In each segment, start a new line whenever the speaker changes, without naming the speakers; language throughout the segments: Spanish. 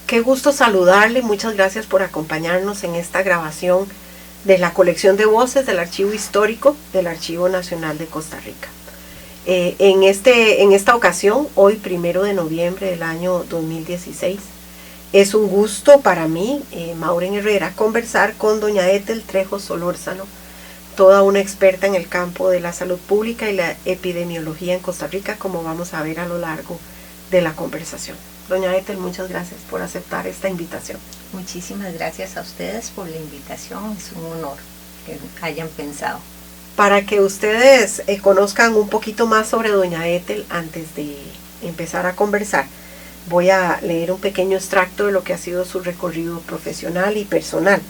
Qué gusto saludarle, muchas gracias por acompañarnos en esta grabación de la colección de voces del Archivo Histórico del Archivo Nacional de Costa Rica. En esta ocasión, hoy 1 de noviembre del año 2016, es un gusto para mí, Maureen Herrera, conversar con doña Ethel Trejo Solórzano, toda una experta en el campo de la salud pública y la epidemiología en Costa Rica, como vamos a ver a lo largo de la conversación. Doña Ethel, muchas gracias por aceptar esta invitación.
Muchísimas gracias a ustedes por la invitación, es un honor que hayan pensado.
Para que ustedes conozcan un poquito más sobre doña Ethel, antes de empezar a conversar, voy a leer un pequeño extracto de lo que ha sido su recorrido profesional y personal.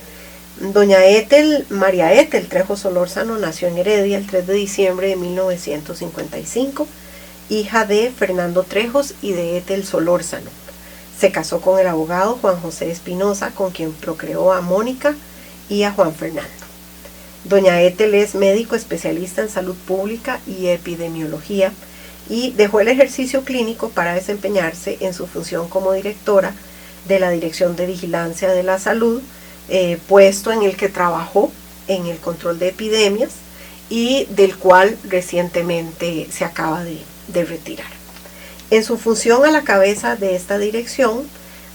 Doña Ethel, María Ethel Trejo Solórzano, nació en Heredia el 3 de diciembre de 1955, hija de Fernando Trejos y de Ethel Solórzano. Se casó con el abogado Juan José Espinosa, con quien procreó a Mónica y a Juan Fernando. Doña Ethel es médico especialista en salud pública y epidemiología y dejó el ejercicio clínico para desempeñarse en su función como directora de la Dirección de Vigilancia de la Salud, puesto en el que trabajó en el control de epidemias y del cual recientemente se acaba de retirar. En su función a la cabeza de esta dirección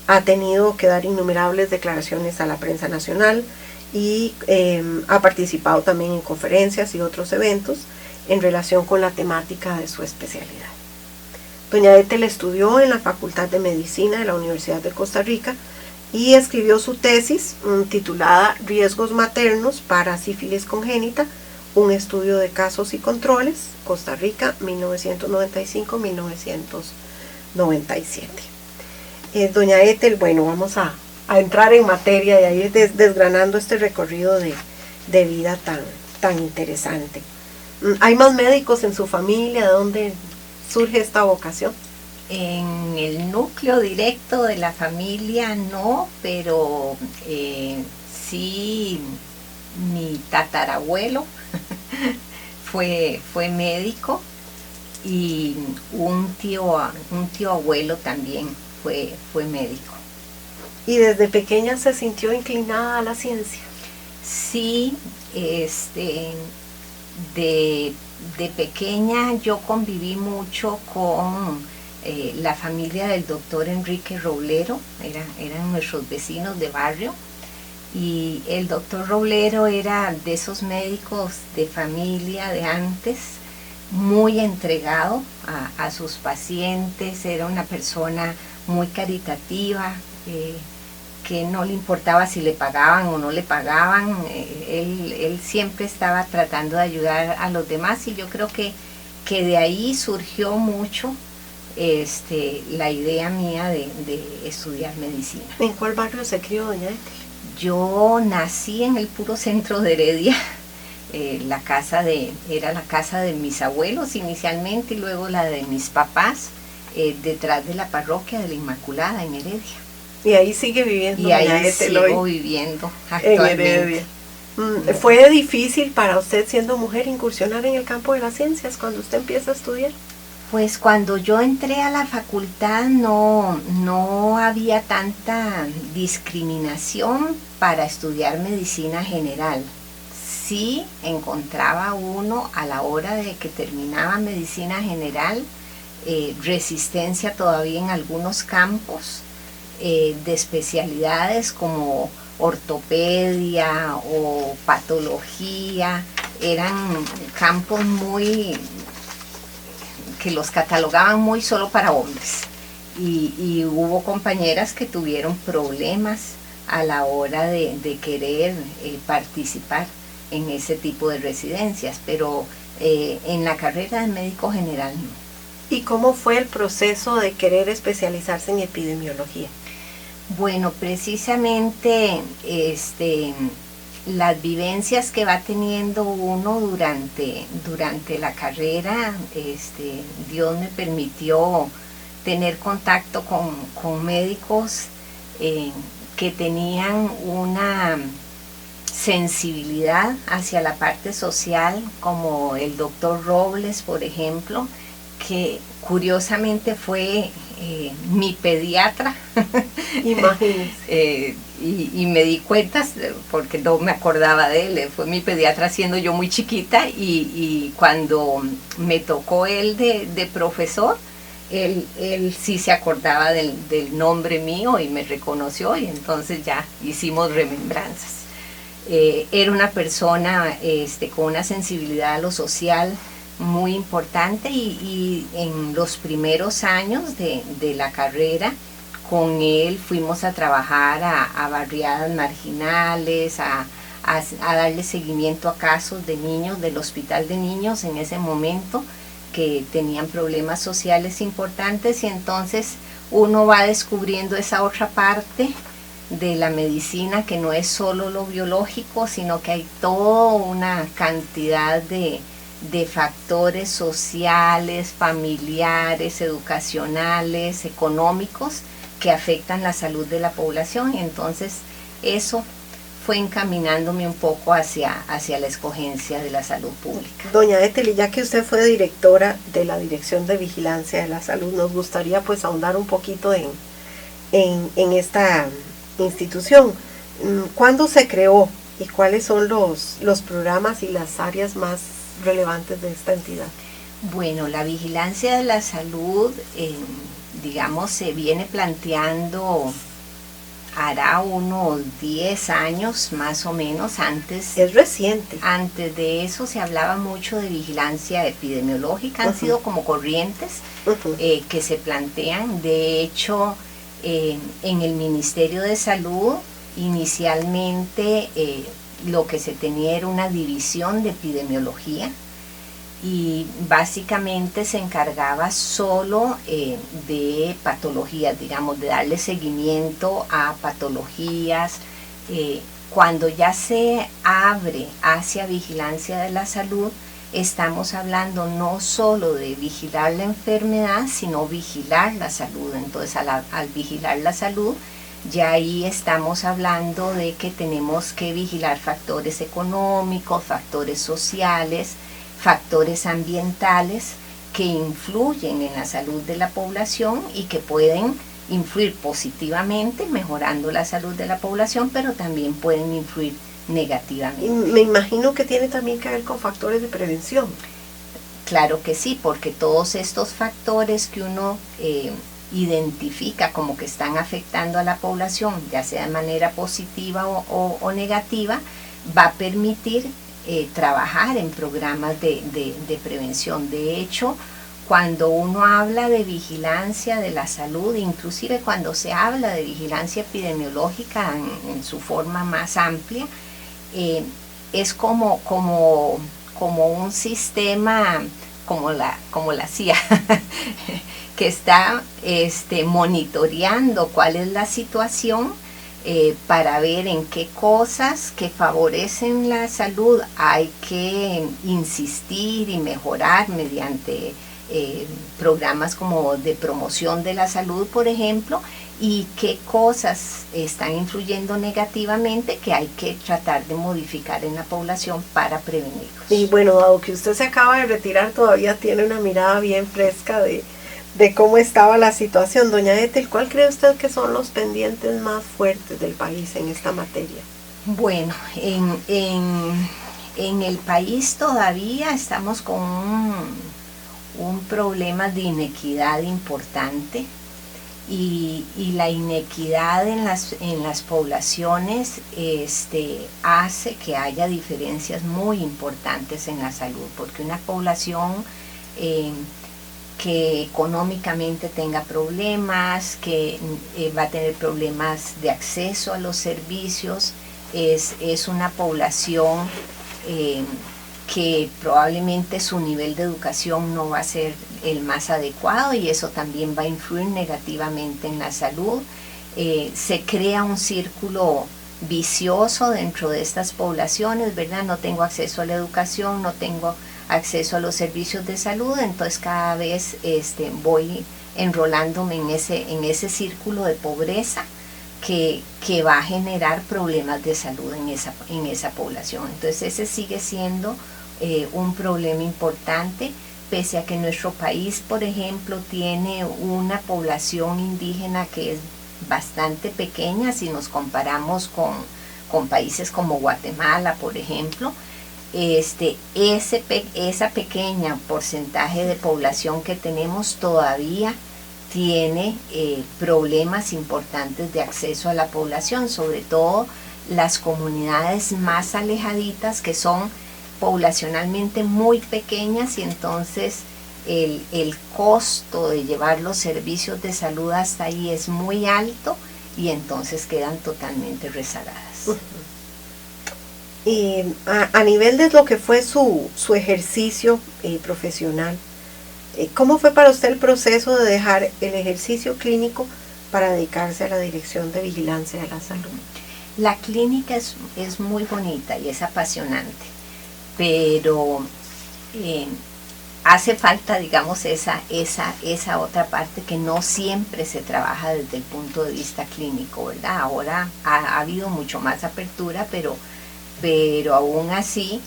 ha tenido que dar innumerables declaraciones a la prensa nacional y ha participado también en conferencias y otros eventos en relación con la temática de su especialidad. Doña Ethel estudió en la Facultad de Medicina de la Universidad de Costa Rica y escribió su tesis titulada Riesgos maternos para sífilis congénita, un estudio de casos y controles, Costa Rica, 1995-1997. Doña Ethel, bueno, vamos a entrar en materia y a ir desgranando este recorrido de vida tan interesante. ¿Hay más médicos en su familia? ¿De dónde surge esta vocación?
En el núcleo directo de la familia no, pero sí, mi tatarabuelo fue médico y un tío abuelo también fue médico.
¿Y desde pequeña se sintió inclinada a la ciencia?
Sí, de pequeña yo conviví mucho con la familia del doctor Enrique Roblero, eran nuestros vecinos de barrio, y el doctor Roblero era de esos médicos de familia de antes, muy entregado a sus pacientes, era una persona muy caritativa, que no le importaba si le pagaban o no le pagaban, él siempre estaba tratando de ayudar a los demás, y yo creo que de ahí surgió mucho la idea mía de estudiar medicina.
¿En cuál barrio se crió doña Ethel?
Yo nací en el puro centro de Heredia. Era la casa de mis abuelos inicialmente y luego la de mis papás, detrás de la parroquia de la Inmaculada en Heredia.
Y ahí sigue viviendo.
Y ahí sigo viviendo actualmente.
¿Fue difícil para usted, siendo mujer, incursionar en el campo de las ciencias cuando usted empieza a estudiar?
Pues cuando yo entré a la facultad no había tanta discriminación para estudiar medicina general. Sí encontraba uno a la hora de que terminaba medicina general resistencia todavía en algunos campos de especialidades como ortopedia o patología. Eran campos que los catalogaban muy solo para hombres, y hubo compañeras que tuvieron problemas a la hora de querer participar en ese tipo de residencias, pero en la carrera de médico general no.
¿Y cómo fue el proceso de querer especializarse en epidemiología?
Bueno, precisamente las vivencias que va teniendo uno durante la carrera, Dios me permitió tener contacto con médicos que tenían una sensibilidad hacia la parte social, como el doctor Robles, por ejemplo, que curiosamente fue mi pediatra.
Imagínese.
Y me di cuenta, porque no me acordaba de él, fue mi pediatra siendo yo muy chiquita, y cuando me tocó él de profesor, él sí se acordaba del nombre mío y me reconoció, y entonces ya hicimos remembranzas. Era una persona con una sensibilidad a lo social muy importante, y en los primeros años de la carrera con él fuimos a trabajar a barriadas marginales, a darle seguimiento a casos de niños del hospital de niños en ese momento que tenían problemas sociales importantes, y entonces uno va descubriendo esa otra parte de la medicina, que no es solo lo biológico, sino que hay toda una cantidad de factores sociales, familiares, educacionales, económicos, que afectan la salud de la población. Y entonces eso fue encaminándome un poco hacia la escogencia de la salud pública.
Doña Ethel, ya que usted fue directora de la Dirección de Vigilancia de la Salud, nos gustaría pues ahondar un poquito en esta institución. ¿Cuándo se creó y cuáles son los programas y las áreas más relevantes de esta entidad?
Bueno, la vigilancia de la salud, digamos, se viene planteando hará unos 10 años más o menos. Antes.
Es reciente.
Antes de eso se hablaba mucho de vigilancia epidemiológica, han sido como corrientes que se plantean. De hecho, en el Ministerio de Salud, inicialmente lo que se tenía era una división de epidemiología, y básicamente se encargaba solo de patologías, digamos, de darle seguimiento a patologías. Cuando ya se abre hacia vigilancia de la salud, estamos hablando no solo de vigilar la enfermedad, sino vigilar la salud. Entonces, al vigilar la salud, ya ahí estamos hablando de que tenemos que vigilar factores económicos, factores sociales, factores ambientales que influyen en la salud de la población y que pueden influir positivamente mejorando la salud de la población, pero también pueden influir negativamente.
Y me imagino que tiene también que ver con factores de prevención.
Claro que sí, porque todos estos factores que uno identifica como que están afectando a la población, ya sea de manera positiva o negativa, va a permitir trabajar en programas de prevención. De hecho, cuando uno habla de vigilancia de la salud, inclusive cuando se habla de vigilancia epidemiológica en su forma más amplia, es como un sistema, como la CIA, que está monitoreando cuál es la situación, para ver en qué cosas que favorecen la salud hay que insistir y mejorar mediante programas como de promoción de la salud, por ejemplo, y qué cosas están influyendo negativamente que hay que tratar de modificar en la población para prevenirlos.
Y bueno, dado que usted se acaba de retirar, todavía tiene una mirada bien fresca de cómo estaba la situación. Doña Ethel, ¿cuál cree usted que son los pendientes más fuertes del país en esta materia?
Bueno, en el país todavía estamos con un problema de inequidad importante, y la inequidad en las poblaciones hace que haya diferencias muy importantes en la salud, porque una población que económicamente tenga problemas, que va a tener problemas de acceso a los servicios, es una población que probablemente su nivel de educación no va a ser el más adecuado, y eso también va a influir negativamente en la salud. Se crea un círculo vicioso dentro de estas poblaciones, ¿verdad? No tengo acceso a la educación, no tengo acceso a los servicios de salud, entonces cada vez voy enrolándome en ese círculo de pobreza que va a generar problemas de salud en esa población. Entonces ese sigue siendo un problema importante, pese a que nuestro país, por ejemplo, tiene una población indígena que es bastante pequeña si nos comparamos con países como Guatemala, por ejemplo, esa pequeña porcentaje de población que tenemos todavía tiene problemas importantes de acceso a la población, sobre todo las comunidades más alejaditas que son poblacionalmente muy pequeñas, y entonces el costo de llevar los servicios de salud hasta ahí es muy alto y entonces quedan totalmente rezagadas.
Y a nivel de lo que fue su ejercicio profesional, ¿cómo fue para usted el proceso de dejar el ejercicio clínico para dedicarse a la dirección de vigilancia de la salud?
La clínica es muy bonita y es apasionante, pero hace falta, digamos, esa otra parte que no siempre se trabaja desde el punto de vista clínico, ¿verdad? Ahora ha habido mucho más apertura, pero aún así,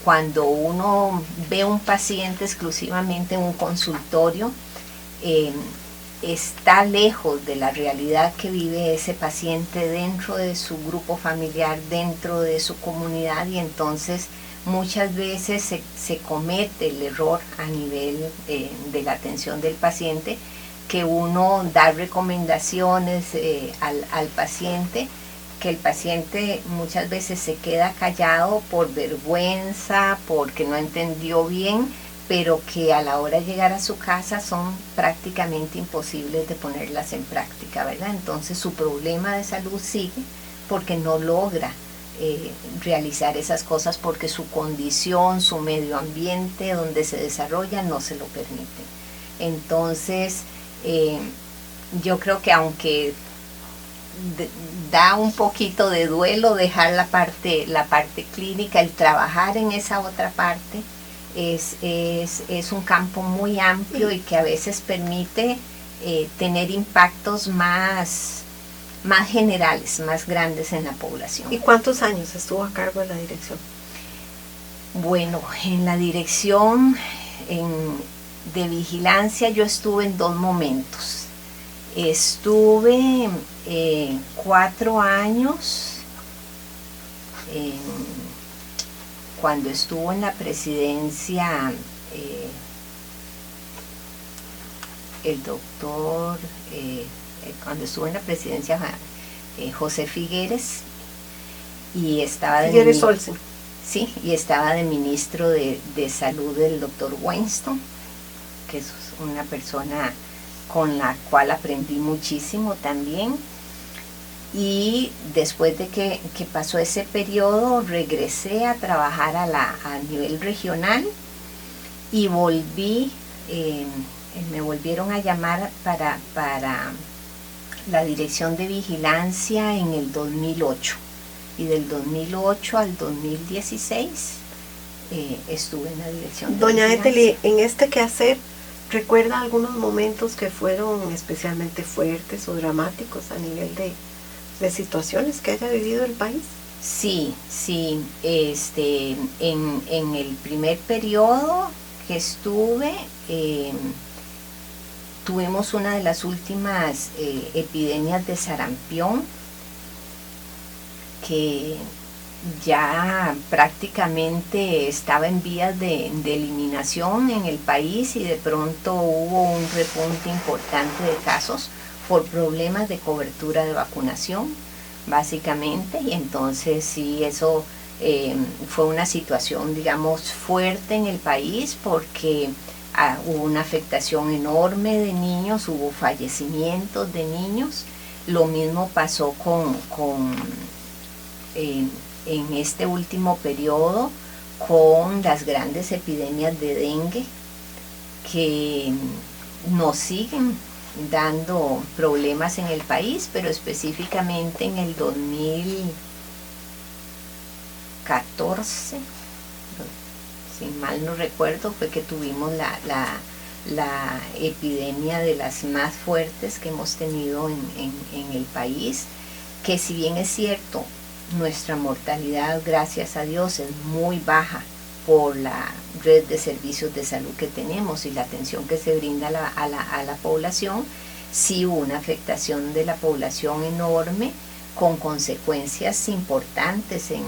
cuando uno ve un paciente exclusivamente en un consultorio, está lejos de la realidad que vive ese paciente dentro de su grupo familiar, dentro de su comunidad, y entonces muchas veces se comete el error a nivel de la atención del paciente, que uno da recomendaciones al paciente, que el paciente muchas veces se queda callado por vergüenza, porque no entendió bien, pero que a la hora de llegar a su casa son prácticamente imposibles de ponerlas en práctica, ¿verdad? Entonces su problema de salud sigue porque no logra realizar esas cosas, porque su condición, su medio ambiente donde se desarrolla no se lo permite. Entonces, yo creo que aunque da un poquito de duelo dejar la parte clínica, el trabajar en esa otra parte es un campo muy amplio y que a veces permite tener impactos más generales, más grandes en la población.
¿Y cuántos años estuvo a cargo de la dirección?
Bueno, en la dirección de vigilancia yo estuve en 2 momentos. Estuve 4 años cuando estuvo en la presidencia el doctor, cuando estuvo en la presidencia José Figueres, y estaba
Figueres Olsen.
Sí, y estaba de ministro de salud el doctor Winston, que es una persona con la cual aprendí muchísimo también. Y después de que pasó ese periodo, regresé a trabajar a nivel regional y volví, me volvieron a llamar para la dirección de vigilancia en el 2008. Y del 2008 al 2016 estuve en la dirección de
Doña
vigilancia.
Ethel, en este quehacer, ¿recuerda algunos momentos que fueron especialmente fuertes o dramáticos a nivel de situaciones que haya vivido el país?
Sí, en el primer periodo que estuve, tuvimos una de las últimas epidemias de sarampión, que ya prácticamente estaba en vías de eliminación en el país, y de pronto hubo un repunte importante de casos por problemas de cobertura de vacunación, básicamente, y entonces sí, eso fue una situación, digamos, fuerte en el país, porque hubo una afectación enorme de niños, hubo fallecimientos de niños. Lo mismo pasó en este último periodo con las grandes epidemias de dengue, que nos siguen dando problemas en el país, pero específicamente en el 2014, si mal no recuerdo, fue que tuvimos la epidemia de las más fuertes que hemos tenido en el país, que si bien es cierto, nuestra mortalidad, gracias a Dios, es muy baja por la red de servicios de salud que tenemos y la atención que se brinda a la población, sí hubo una afectación de la población enorme, con consecuencias importantes en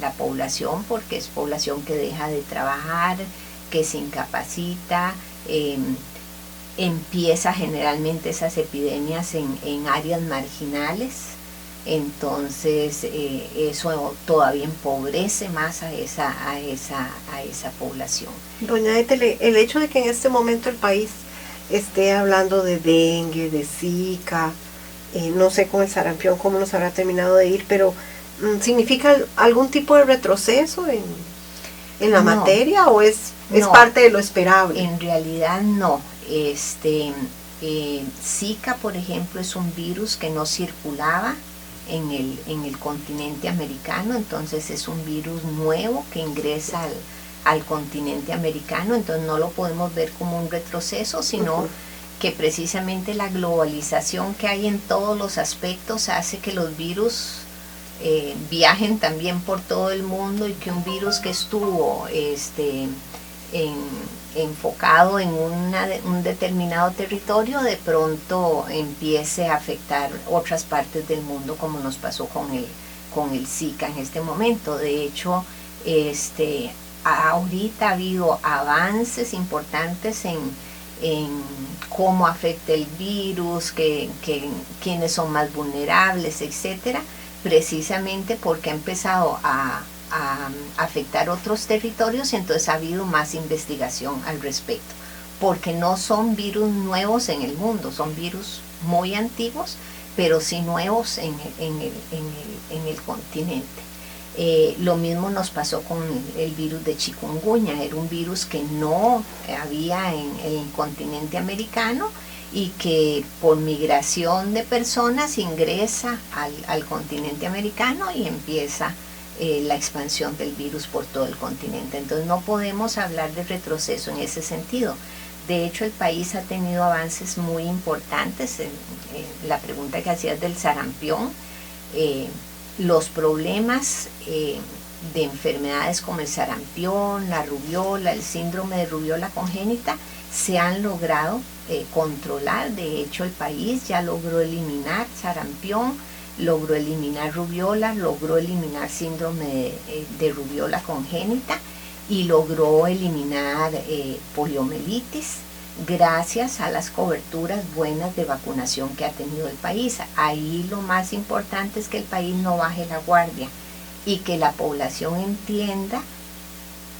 la población, porque es población que deja de trabajar, que se incapacita, empieza generalmente esas epidemias en áreas marginales. Entonces eso todavía empobrece más a esa población.
Doña Ethel, el hecho de que en este momento el país esté hablando de dengue, de zika, no sé con el sarampión cómo nos habrá terminado de ir, pero ¿significa algún tipo de retroceso en la materia o es parte de lo esperable?
En realidad no. Zika, por ejemplo, es un virus que no circulaba en el continente americano, entonces es un virus nuevo que ingresa al continente americano, entonces no lo podemos ver como un retroceso, sino que precisamente la globalización que hay en todos los aspectos hace que los virus viajen también por todo el mundo, y que un virus que estuvo enfocado en un determinado territorio de pronto empiece a afectar otras partes del mundo, como nos pasó con el Zika en este momento. De hecho, ahorita ha habido avances importantes en cómo afecta el virus, quiénes son más vulnerables, etcétera, precisamente porque ha empezado a afectar otros territorios, y entonces ha habido más investigación al respecto, porque no son virus nuevos en el mundo, son virus muy antiguos, pero sí nuevos en el continente. Lo mismo nos pasó con el virus de chikungunya, era un virus que no había en el continente americano y que por migración de personas ingresa al continente americano y empieza la expansión del virus por todo el continente. Entonces no podemos hablar de retroceso en ese sentido. De hecho, el país ha tenido avances muy importantes. La pregunta que hacías del sarampión, los problemas de enfermedades como el sarampión, la rubiola, el síndrome de rubiola congénita se han logrado controlar. De hecho, el país ya logró eliminar sarampión, logró eliminar rubiola, logró eliminar síndrome de rubiola congénita y logró eliminar poliomielitis, gracias a las coberturas buenas de vacunación que ha tenido el país. Ahí lo más importante es que el país no baje la guardia y que la población entienda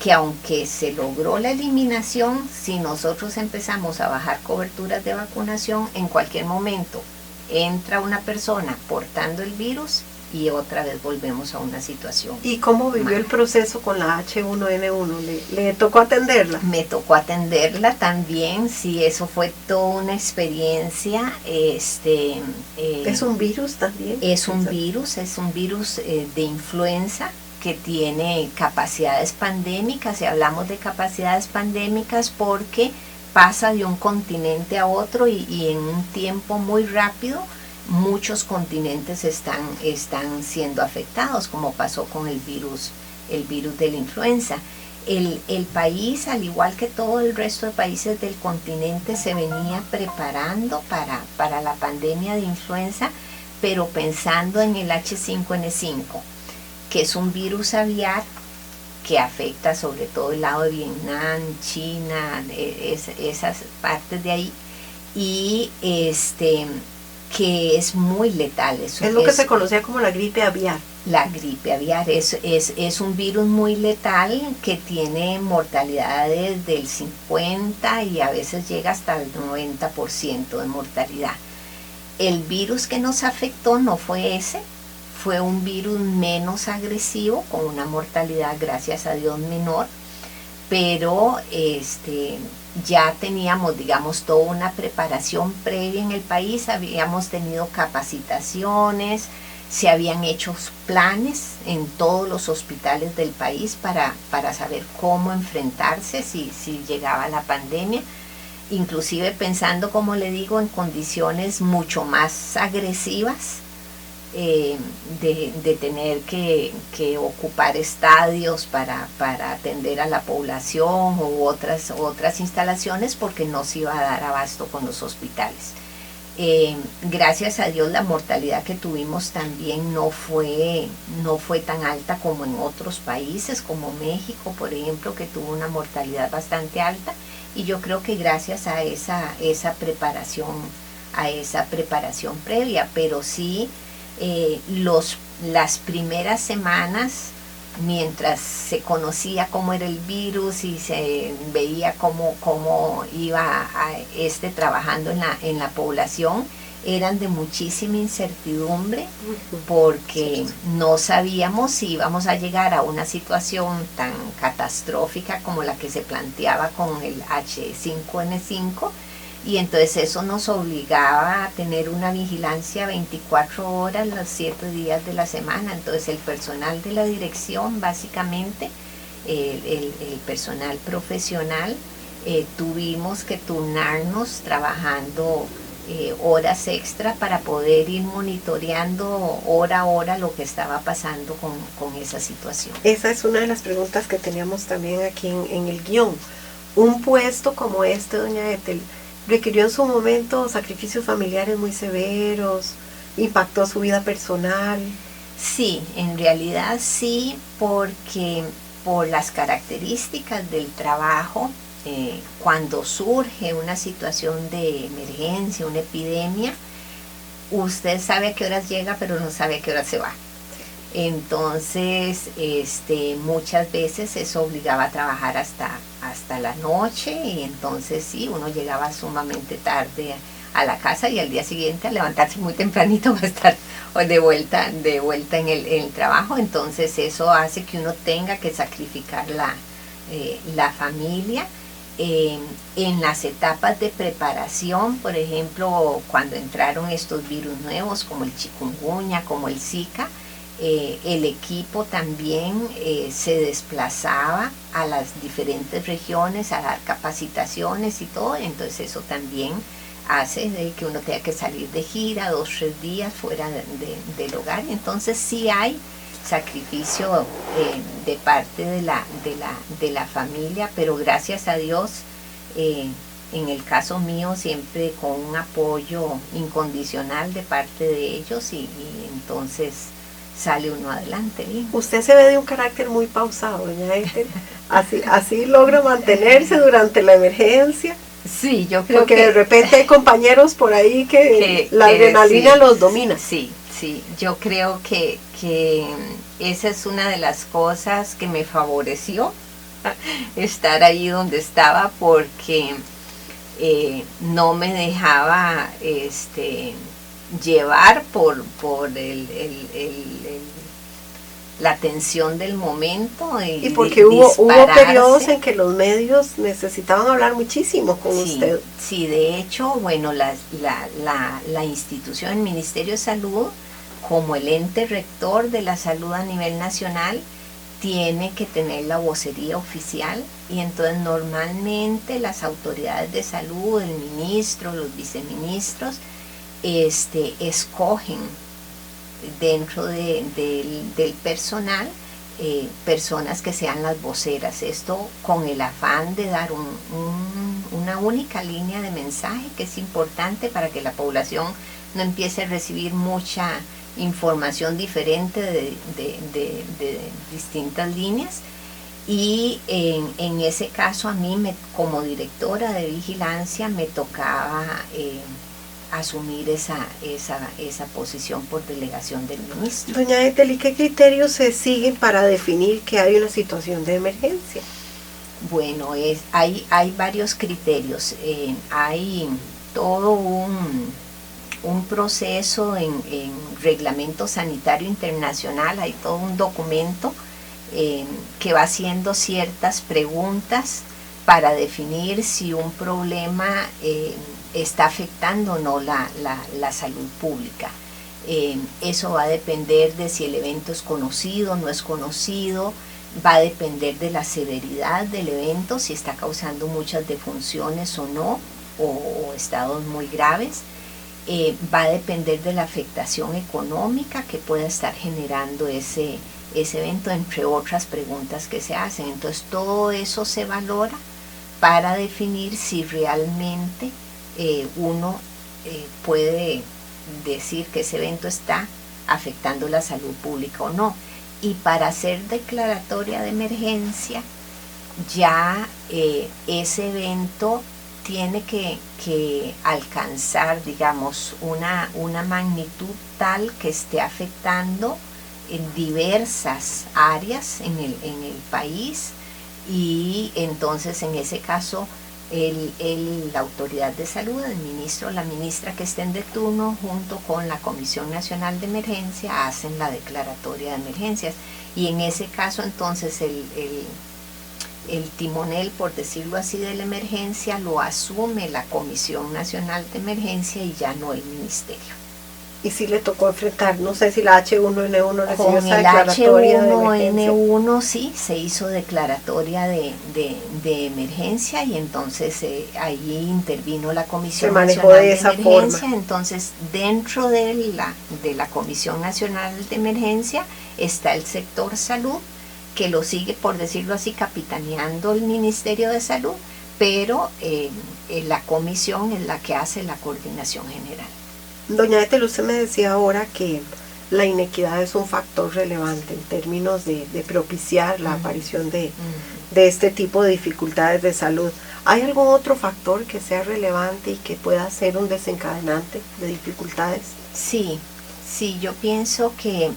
que aunque se logró la eliminación, si nosotros empezamos a bajar coberturas de vacunación, en cualquier momento entra una persona portando el virus y otra vez volvemos a una situación.
¿Y cómo vivió el proceso con la H1N1? ¿Le tocó atenderla?
Me tocó atenderla también, sí, eso fue toda una experiencia.
¿Es un virus también?
Es un virus de influenza que tiene capacidades pandémicas, y hablamos de capacidades pandémicas porque pasa de un continente a otro y en un tiempo muy rápido. Muchos continentes están siendo afectados, como pasó con el virus de la influenza. El país, al igual que todo el resto de países del continente, se venía preparando para la pandemia de influenza, pero pensando en el H5N5, que es un virus aviar que afecta sobre todo el lado de Vietnam, China, esas partes de ahí, y que es muy letal.
Es lo que se conocía como la gripe aviar.
La gripe aviar es un virus muy letal que tiene mortalidades del 50 y a veces llega hasta el 90% de mortalidad. El virus que nos afectó no fue ese, fue un virus menos agresivo, con una mortalidad, gracias a Dios, menor, pero ya teníamos, digamos, toda una preparación previa en el país, habíamos tenido capacitaciones, se habían hecho planes en todos los hospitales del país para saber cómo enfrentarse si llegaba la pandemia, inclusive pensando, como le digo, en condiciones mucho más agresivas de tener que ocupar estadios para atender a la población u otras instalaciones, porque no se iba a dar abasto con los hospitales. Gracias a Dios la mortalidad que tuvimos también no fue tan alta como en otros países, como México, por ejemplo, que tuvo una mortalidad bastante alta, y yo creo que gracias a esa preparación previa. Pero sí, las primeras semanas, mientras se conocía cómo era el virus y se veía cómo iba trabajando en la población, eran de muchísima incertidumbre, porque no sabíamos si íbamos a llegar a una situación tan catastrófica como la que se planteaba con el H5N5, y entonces eso nos obligaba a tener una vigilancia 24 horas los 7 días de la semana. Entonces el personal de la dirección, básicamente el personal profesional, tuvimos que turnarnos trabajando horas extra para poder ir monitoreando hora a hora lo que estaba pasando con esa situación.
Esa es una de las preguntas que teníamos también aquí en el guión. Un puesto como este, doña Ethel, requirió en su momento sacrificios familiares muy severos, impactó su vida personal.
Sí, en realidad sí, porque por las características del trabajo, cuando surge una situación de emergencia, una epidemia, usted sabe a qué horas llega, pero no sabe a qué horas se va. Entonces, muchas veces eso obligaba a trabajar hasta la noche, y entonces sí, uno llegaba sumamente tarde a la casa, y al día siguiente, al levantarse muy tempranito, va a estar de vuelta en el trabajo. Entonces eso hace que uno tenga que sacrificar la familia. En las etapas de preparación, por ejemplo, cuando entraron estos virus nuevos como el chikungunya, como el Zika, el equipo también se desplazaba a las diferentes regiones a dar capacitaciones y todo. Entonces eso también hace de que uno tenga que salir de gira 2 o 3 días fuera del hogar. Entonces sí hay sacrificio de parte de la familia, pero gracias a Dios, en el caso mío, siempre con un apoyo incondicional de parte de ellos, y entonces sale uno adelante bien.
Usted se ve de un carácter muy pausado, doña Ethel. Así logra mantenerse durante la emergencia.
Sí, yo creo
porque de repente hay compañeros por ahí que la adrenalina
sí,
los domina.
Sí, yo creo que esa es una de las cosas que me favoreció estar ahí donde estaba, porque no me dejaba llevar por la tensión del momento,
y porque hubo periodos en que los medios necesitaban hablar muchísimo con usted.
Sí, de hecho, bueno, la institución, el Ministerio de Salud, como el ente rector de la salud a nivel nacional, tiene que tener la vocería oficial, y entonces normalmente las autoridades de salud, el ministro, los viceministros, escogen dentro del personal personas que sean las voceras. Esto con el afán de dar una única línea de mensaje, que es importante para que la población no empiece a recibir mucha información diferente de distintas líneas. Y en ese caso a mí, como directora de vigilancia, me tocaba asumir esa posición por delegación del ministro.
Doña Ethel, ¿y qué criterios se siguen para definir que hay una situación de emergencia?
Bueno, hay varios criterios. Hay todo un proceso en reglamento sanitario internacional, hay todo un documento que va haciendo ciertas preguntas para definir si un problema está afectando o no la salud pública. Eso va a depender de si el evento es conocido, no es conocido, va a depender de la severidad del evento, si está causando muchas defunciones o no, o estados muy graves. va a depender de la afectación económica que pueda estar generando ese evento, entre otras preguntas que se hacen. Entonces todo eso se valora para definir si realmente uno puede decir que ese evento está afectando la salud pública o no. Y para hacer declaratoria de emergencia, ya ese evento tiene que alcanzar, digamos, una magnitud tal que esté afectando en diversas áreas en el país, y entonces en ese caso la autoridad de salud, el ministro o la ministra que estén de turno, junto con la Comisión Nacional de Emergencia, hacen la declaratoria de emergencias, y en ese caso entonces el timonel, por decirlo así, de la emergencia lo asume la Comisión Nacional de Emergencia y ya no el ministerio.
Y si le tocó enfrentar, no sé si la H1N1 recibió
Con
esa
el
declaratoria de emergencia.
H1N1 sí, se hizo declaratoria de emergencia, y entonces allí intervino la Comisión Nacional de Emergencia.
Forma.
Entonces dentro de la Comisión Nacional de Emergencia está el sector salud, que lo sigue, por decirlo así, capitaneando el Ministerio de Salud, pero la comisión es la que hace la coordinación general.
Doña Ethel, usted me decía ahora que la inequidad es un factor relevante en términos de propiciar la aparición de este tipo de dificultades de salud. ¿Hay algún otro factor que sea relevante y que pueda ser un desencadenante de dificultades?
Sí, yo pienso que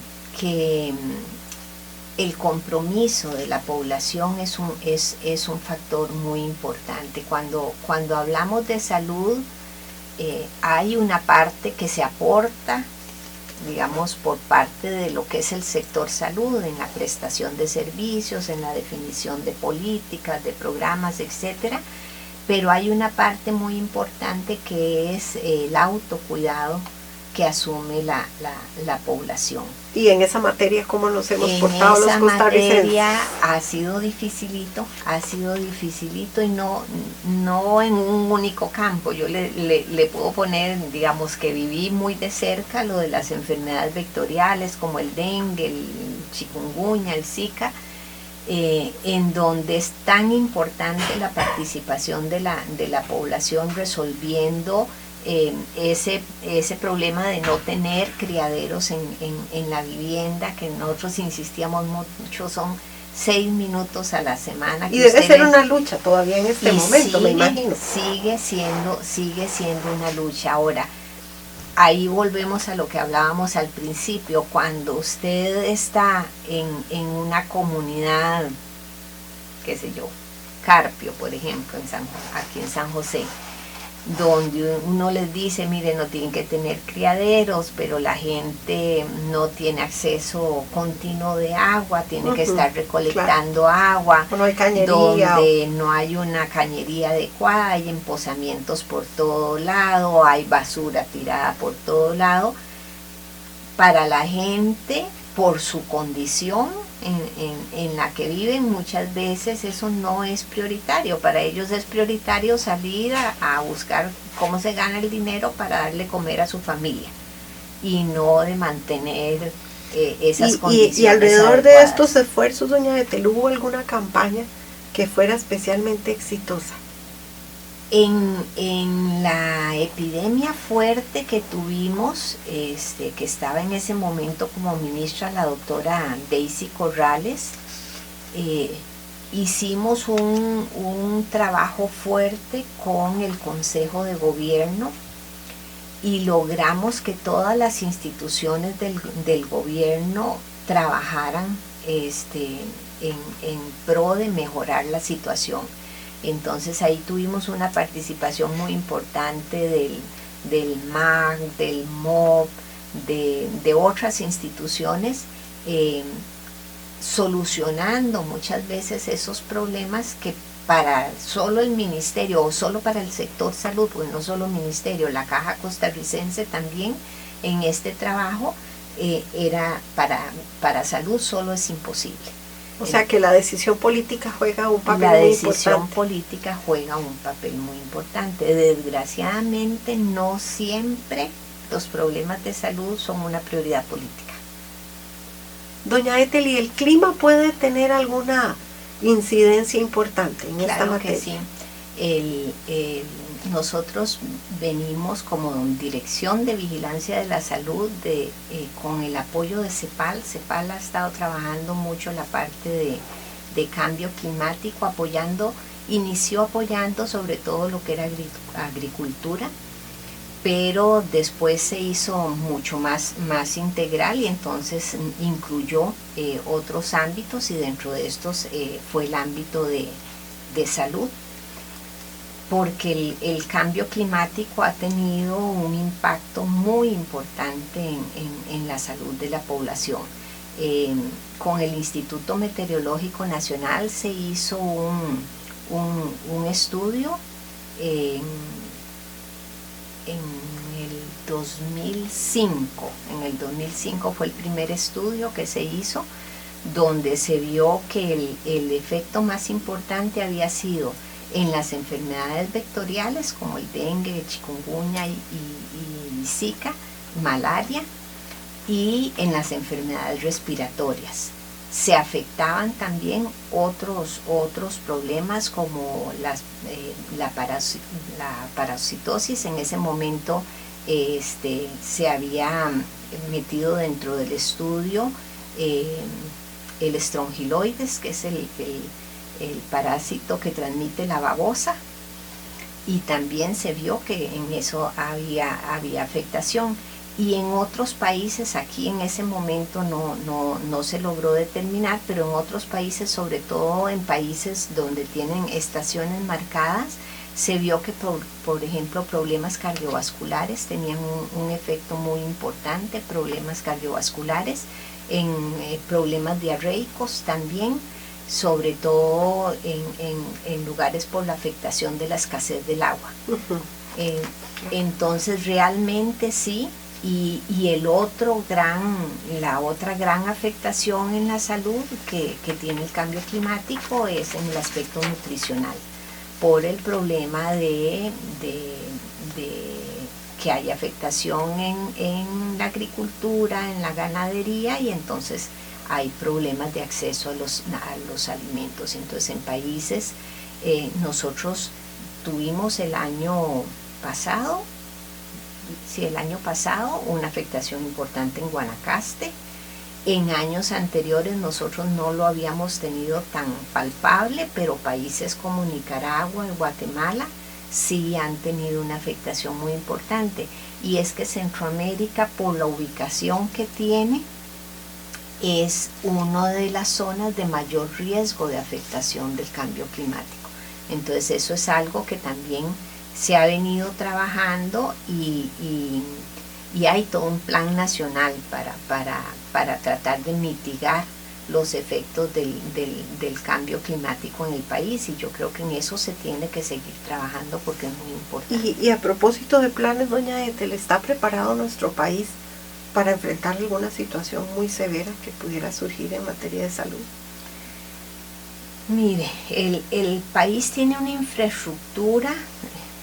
el compromiso de la población es un factor muy importante. Cuando hablamos de salud, hay una parte que se aporta, digamos, por parte de lo que es el sector salud, en la prestación de servicios, en la definición de políticas, de programas, etcétera, pero hay una parte muy importante que es el autocuidado que asume la población.
Y en esa materia, ¿cómo nos hemos portado los costarricenses?
En esa materia ha sido dificilito, y no en un único campo. Yo le puedo poner, digamos, que viví muy de cerca lo de las enfermedades vectoriales como el dengue, el chikungunya, el zika, en donde es tan importante la participación de la población resolviendo ese problema de no tener criaderos en la vivienda, que nosotros insistíamos mucho, son 6 minutos a la semana.
Y debe ser una lucha todavía en este momento, me imagino.
Sigue siendo una lucha. Ahora, ahí volvemos a lo que hablábamos al principio. Cuando usted está en una comunidad, qué sé yo, Carpio, por ejemplo, aquí en San José, donde uno les dice, mire, no tienen que tener criaderos, pero la gente no tiene acceso continuo de agua, tiene que estar recolectando agua,
no hay cañería,
donde no hay una cañería adecuada, hay empozamientos por todo lado, hay basura tirada por todo lado. Para la gente, por su condición en la que viven, muchas veces eso no es prioritario. Para ellos es prioritario salir a buscar cómo se gana el dinero para darle comer a su familia, y no de mantener esas condiciones
y alrededor
adecuadas.
de estos esfuerzos, doña Ethel, ¿hubo alguna campaña que fuera especialmente exitosa?
En la epidemia fuerte que tuvimos, que estaba en ese momento como ministra la doctora Daisy Corrales, hicimos un trabajo fuerte con el Consejo de Gobierno, y logramos que todas las instituciones del gobierno trabajaran en pro de mejorar la situación. Entonces ahí tuvimos una participación muy importante del MAC, del MOB, de otras instituciones, solucionando muchas veces esos problemas que para solo el ministerio o solo para el sector salud, pues no solo el ministerio, la Caja Costarricense también en este trabajo era para salud solo es imposible.
O sea que la decisión política juega un papel muy importante.
La decisión política juega un papel muy importante. Desgraciadamente no siempre los problemas de salud son una prioridad política.
Doña Ethel, ¿y el clima puede tener alguna incidencia importante en esta materia?
Claro que sí. Nosotros venimos como Dirección de Vigilancia de la Salud con el apoyo de CEPAL. CEPAL ha estado trabajando mucho la parte de cambio climático, inició apoyando sobre todo lo que era agricultura, pero después se hizo mucho más integral y entonces incluyó otros ámbitos, y dentro de estos fue el ámbito de salud, porque el cambio climático ha tenido un impacto muy importante en la salud de la población. Con el Instituto Meteorológico Nacional se hizo un estudio en el 2005. En el 2005 fue el primer estudio que se hizo, donde se vio que el efecto más importante había sido en las enfermedades vectoriales como el dengue, chikungunya y Zika, malaria, y en las enfermedades respiratorias. Se afectaban también otros problemas como la parasitosis. En ese momento se había metido dentro del estudio el estrongiloides, que es el parásito que transmite la babosa, y también se vio que en eso había afectación. Y en otros países, aquí en ese momento no se logró determinar, pero en otros países, sobre todo en países donde tienen estaciones marcadas, se vio que, por ejemplo, problemas cardiovasculares tenían un efecto muy importante, problemas cardiovasculares, en problemas diarreicos también, sobre todo en lugares por la afectación de la escasez del agua. Entonces realmente sí. Y la otra gran afectación en la salud que tiene el cambio climático es en el aspecto nutricional, por el problema de que hay afectación en la agricultura, en la ganadería, y entonces hay problemas de acceso a los alimentos. Entonces en países, nosotros tuvimos el año pasado una afectación importante en Guanacaste. En años anteriores nosotros no lo habíamos tenido tan palpable, pero países como Nicaragua y Guatemala sí han tenido una afectación muy importante. Y es que Centroamérica, por la ubicación que tiene, es una de las zonas de mayor riesgo de afectación del cambio climático. Entonces eso es algo que también se ha venido trabajando, y hay todo un plan nacional para tratar de mitigar los efectos del cambio climático en el país, y yo creo que en eso se tiene que seguir trabajando porque es muy importante.
Y a propósito de planes, doña Ethel, ¿está preparado nuestro país para enfrentar alguna situación muy severa que pudiera surgir en materia de salud?
Mire, el país tiene una infraestructura,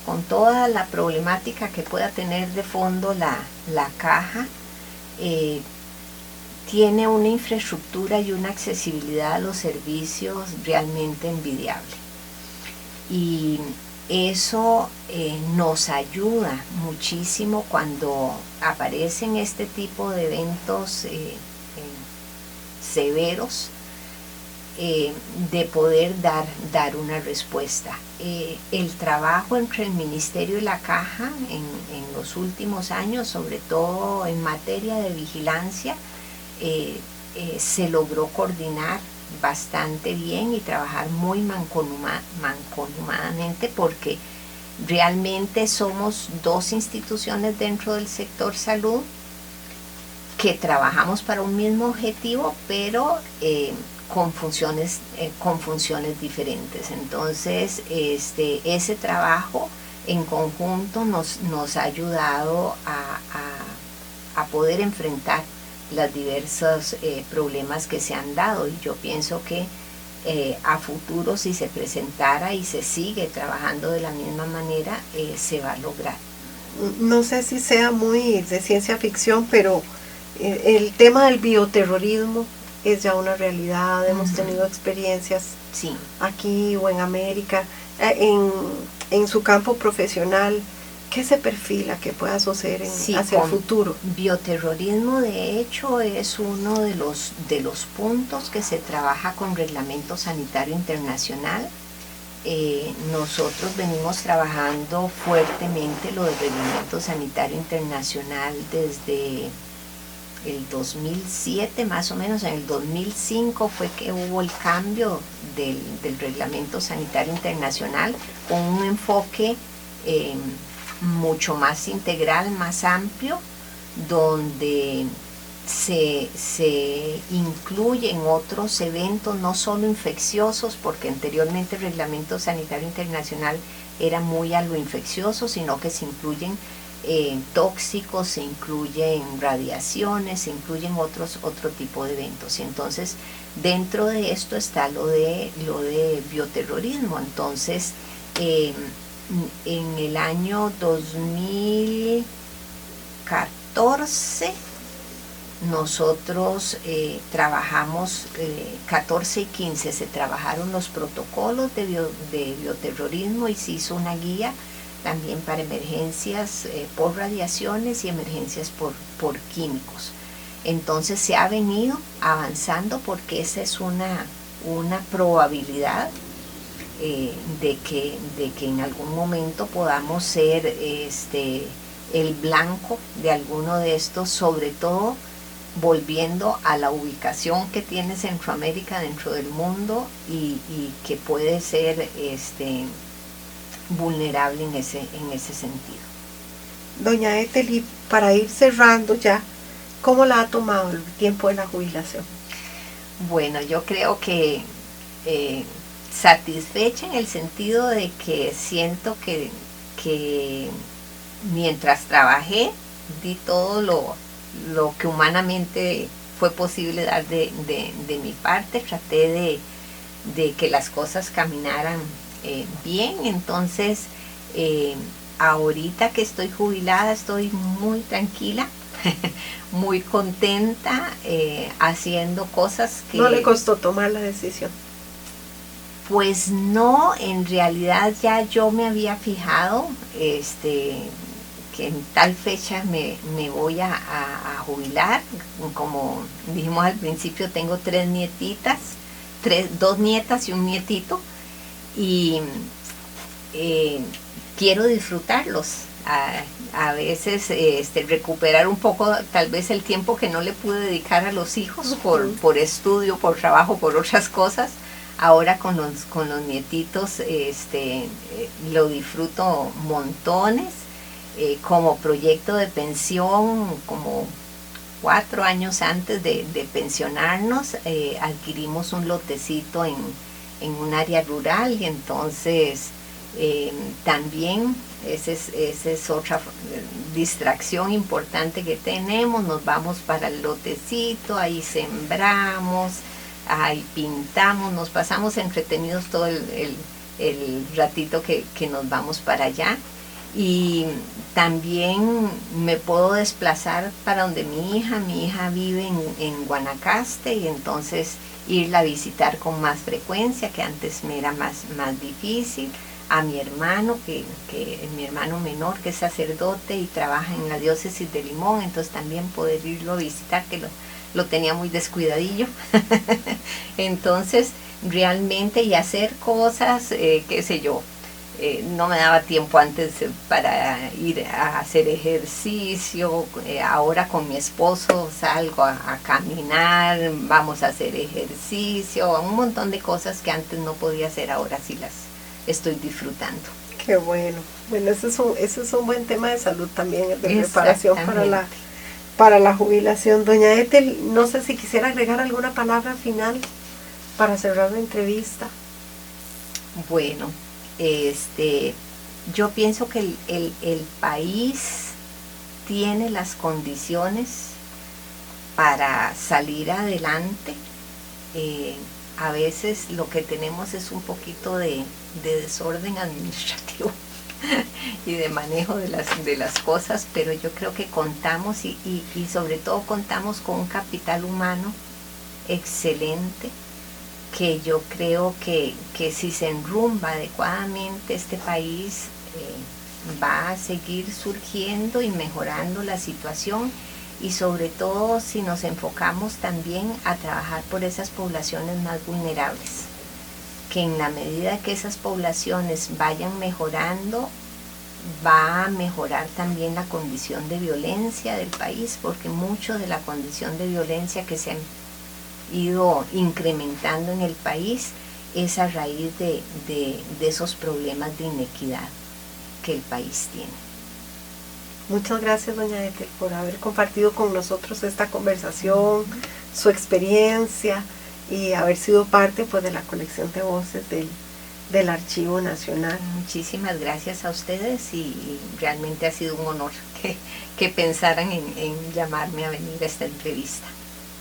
con toda la problemática que pueda tener de fondo la caja, tiene una infraestructura y una accesibilidad a los servicios realmente envidiable. Y eso nos ayuda muchísimo cuando aparecen este tipo de eventos severos, de poder dar una respuesta. El trabajo entre el Ministerio y la Caja en los últimos años, sobre todo en materia de vigilancia, se logró coordinar bastante bien y trabajar muy mancomunadamente, porque realmente somos dos instituciones dentro del sector salud que trabajamos para un mismo objetivo, pero con funciones diferentes. Entonces ese trabajo en conjunto nos ha ayudado a poder enfrentar los diversos problemas que se han dado, y yo pienso que a futuro, si se presentara y se sigue trabajando de la misma manera, se va a lograr.
no sé si sea muy de ciencia ficción, pero el tema del bioterrorismo es ya una realidad. Hemos tenido experiencias
Sí.
aquí o en América. En su campo profesional, ¿qué se perfila que pueda suceder
Sí,
hacia el
con
futuro?
bioterrorismo de hecho es uno de los puntos que se trabaja con Reglamento Sanitario Internacional. Nosotros venimos trabajando fuertemente lo del Reglamento Sanitario Internacional desde el 2007 más o menos. En el 2005 fue que hubo el cambio del Reglamento Sanitario Internacional con un enfoque mucho más integral, más amplio, donde se incluyen otros eventos, no solo infecciosos, porque anteriormente el Reglamento Sanitario Internacional era muy a lo infeccioso, sino que se incluyen tóxicos, se incluyen radiaciones, se incluyen otro tipo de eventos. Y entonces dentro de esto está lo de bioterrorismo. Entonces en el año 2014 nosotros trabajamos 14 y 15, se trabajaron los protocolos de bioterrorismo y se hizo una guía también para emergencias por radiaciones y emergencias por químicos. Entonces se ha venido avanzando porque esa es una probabilidad de que en algún momento podamos ser el blanco de alguno de estos, sobre todo volviendo a la ubicación que tiene Centroamérica dentro del mundo y que puede ser vulnerable en ese sentido.
Doña Ethel, y para ir cerrando ya, ¿cómo la ha tomado el tiempo de la jubilación?
Bueno, yo creo que satisfecha en el sentido de que siento que mientras trabajé di todo lo que humanamente fue posible dar de mi parte. Traté de que las cosas caminaran bien. Entonces ahorita que estoy jubilada estoy muy tranquila, muy contenta, haciendo cosas que...
¿No le costó tomar la decisión?
Pues no, en realidad ya yo me había fijado que en tal fecha me voy a jubilar. Como dijimos al principio, tengo 3 nietitas, 2 nietas y un nietito, y quiero disfrutarlos. A veces recuperar un poco tal vez el tiempo que no le pude dedicar a los hijos por estudio, por trabajo, por otras cosas. Ahora con los nietitos lo disfruto montones. Como proyecto de pensión, como 4 años antes de pensionarnos, adquirimos un lotecito en un área rural, y entonces también esa es otra distracción importante que tenemos. Nos vamos para el lotecito, ahí sembramos, ahí pintamos, nos pasamos entretenidos todo el ratito que nos vamos para allá. Y también me puedo desplazar para donde mi hija vive en Guanacaste, y entonces irla a visitar con más frecuencia, que antes me era más difícil. A mi hermano, que mi hermano menor, que es sacerdote y trabaja en la diócesis de Limón, entonces también poder irlo a visitar, que lo tenía muy descuidadillo. Entonces realmente, y hacer cosas, qué sé yo, no me daba tiempo antes para ir a hacer ejercicio. Ahora con mi esposo salgo a caminar, vamos a hacer ejercicio, un montón de cosas que antes no podía hacer, ahora sí las estoy disfrutando.
Qué bueno. Bueno, ese es un buen tema de salud también, el de preparación para la jubilación. Doña Ethel, no sé si quisiera agregar alguna palabra final para cerrar la entrevista.
Bueno, yo pienso que el país tiene las condiciones para salir adelante. A veces lo que tenemos es un poquito de desorden administrativo y de manejo de las cosas, pero yo creo que contamos y sobre todo contamos con un capital humano excelente, que yo creo que si se enrumba adecuadamente este país, va a seguir surgiendo y mejorando la situación, y sobre todo si nos enfocamos también a trabajar por esas poblaciones más vulnerables, que en la medida que esas poblaciones vayan mejorando, va a mejorar también la condición de violencia del país, porque mucho de la condición de violencia que se ha ido incrementando en el país es a raíz de esos problemas de inequidad que el país tiene.
Muchas gracias, doña Ethel, por haber compartido con nosotros esta conversación, su experiencia y haber sido parte pues de la colección de voces del Archivo Nacional.
Muchísimas gracias a ustedes, y realmente ha sido un honor que pensaran en llamarme a venir a esta entrevista.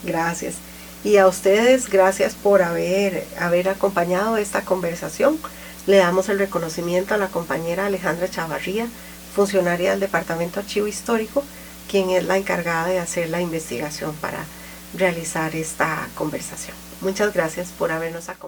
Gracias. Y a ustedes, gracias por haber acompañado esta conversación. Le damos el reconocimiento a la compañera Alejandra Chavarría, funcionaria del Departamento Archivo Histórico, quien es la encargada de hacer la investigación para realizar esta conversación. Muchas gracias por habernos acompañado.